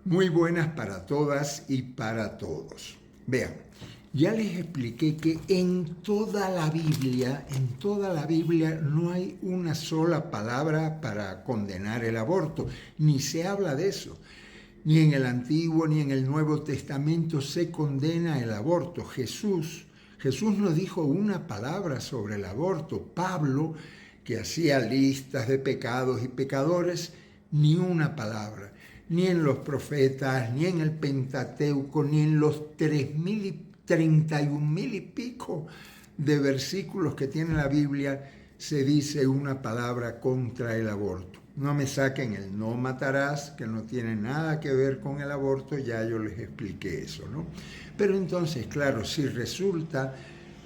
Muy buenas para todas y para todos. Vean, ya les expliqué que en toda la Biblia no hay una sola palabra para condenar el aborto, ni se habla de eso. Ni en el Antiguo ni en el Nuevo Testamento se condena el aborto. Jesús no dijo una palabra sobre el aborto. Pablo, que hacía listas de pecados y pecadores, ni una palabra. Ni en los profetas, ni en el Pentateuco, ni en los 31,000 y pico de versículos que tiene la Biblia se dice una palabra contra el aborto. No me saquen el no matarás, que no tiene nada que ver con el aborto, ya yo les expliqué eso, ¿no? Pero entonces, claro, si resulta,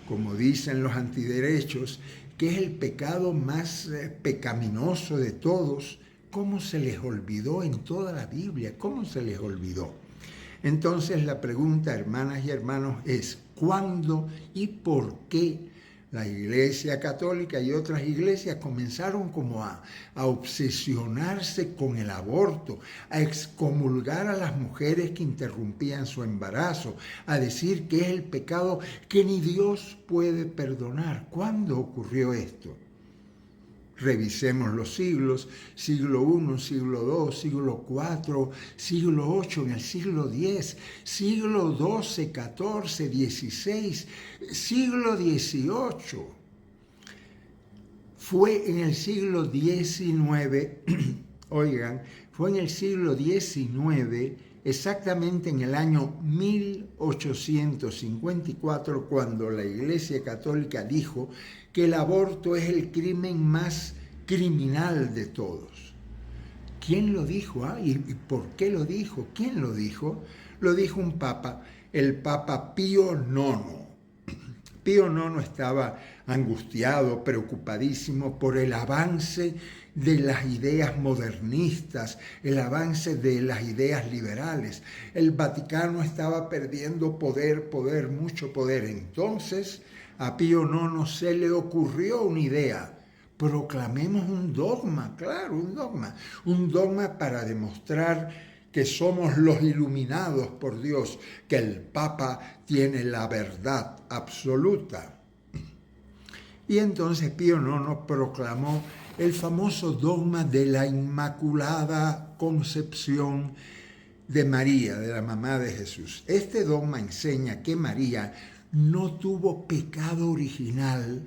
como dicen los antiderechos, que es el pecado más pecaminoso de todos, ¿cómo se les olvidó en toda la Biblia? ¿Cómo se les olvidó? Entonces la pregunta, hermanas y hermanos, es ¿cuándo y por qué la Iglesia Católica y otras iglesias comenzaron como a obsesionarse con el aborto, a excomulgar a las mujeres que interrumpían su embarazo, a decir que es el pecado que ni Dios puede perdonar? ¿Cuándo ocurrió esto? Revisemos los siglos, siglo I, siglo II, siglo IV, siglo VIII, en el siglo X, siglo XII, XIV, XVI, siglo XVIII. Fue en el siglo XIX, oigan, fue en el siglo XIX, exactamente en el año 1854, cuando la Iglesia Católica dijo que el aborto es el crimen más criminal de todos. ¿Quién lo dijo? ¿Y por qué lo dijo? ¿Quién lo dijo? Lo dijo un papa, el Papa Pío IX. Pío IX estaba angustiado, preocupadísimo por el avance de las ideas modernistas, el avance de las ideas liberales. El Vaticano estaba perdiendo poder, mucho poder. Entonces, a Pío IX se le ocurrió una idea. Proclamemos un dogma, claro, un dogma para demostrar que somos los iluminados por Dios, que el Papa tiene la verdad absoluta. Y entonces Pío IX proclamó el famoso dogma de la Inmaculada Concepción de María, de la mamá de Jesús. Este dogma enseña que María no tuvo pecado original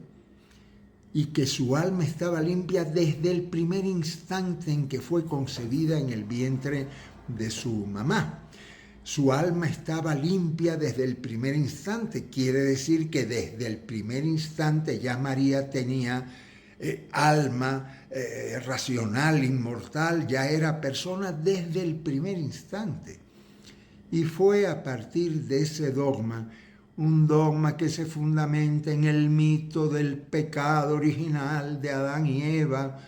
y que su alma estaba limpia desde el primer instante en que fue concebida en el vientre de su mamá. Su alma estaba limpia desde el primer instante. Quiere decir que desde el primer instante ya María tenía alma racional, inmortal, ya era persona desde el primer instante. Y fue a partir de ese dogma, un dogma que se fundamenta en el mito del pecado original de Adán y Eva.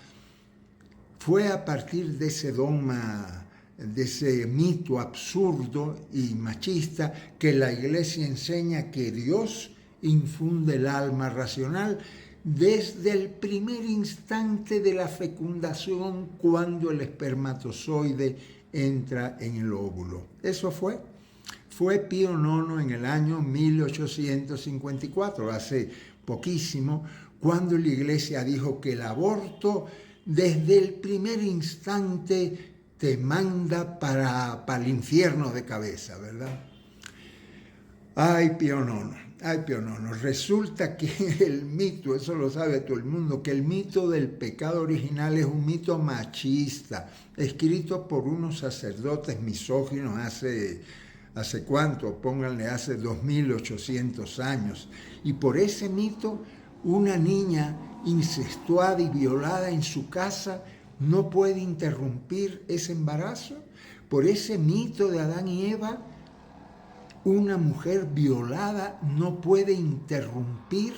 Fue a partir de ese dogma, de ese mito absurdo y machista, que la Iglesia enseña que Dios infunde el alma racional desde el primer instante de la fecundación, cuando el espermatozoide entra en el óvulo. Eso fue Pío IX en el año 1854, hace poquísimo, cuando la Iglesia dijo que el aborto desde el primer instante te manda para el infierno de cabeza, ¿verdad? Ay, Pío IX. Resulta que el mito, eso lo sabe todo el mundo, que el mito del pecado original es un mito machista, escrito por unos sacerdotes misóginos ¿hace cuánto? Pónganle, hace 2800 años. Y por ese mito, una niña incestuada y violada en su casa no puede interrumpir ese embarazo. Por ese mito de Adán y Eva, una mujer violada no puede interrumpir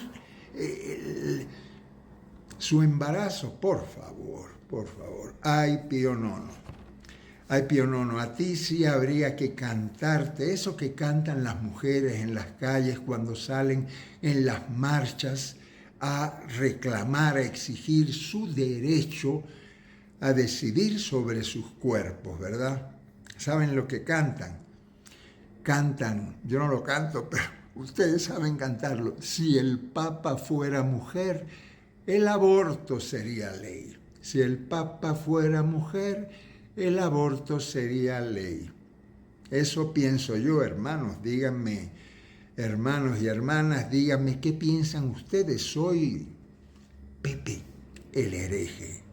su embarazo. Por favor. Ay, Pío IX. A ti sí habría que cantarte eso que cantan las mujeres en las calles cuando salen en las marchas a reclamar, a exigir su derecho a decidir sobre sus cuerpos, ¿verdad? ¿Saben lo que cantan? Cantan, yo no lo canto, pero ustedes saben cantarlo. Si el Papa fuera mujer, el aborto sería ley. Si el Papa fuera mujer, el aborto sería ley. Eso pienso yo, hermanos. Díganme, hermanos y hermanas, díganme qué piensan ustedes. Soy Pepe, el hereje.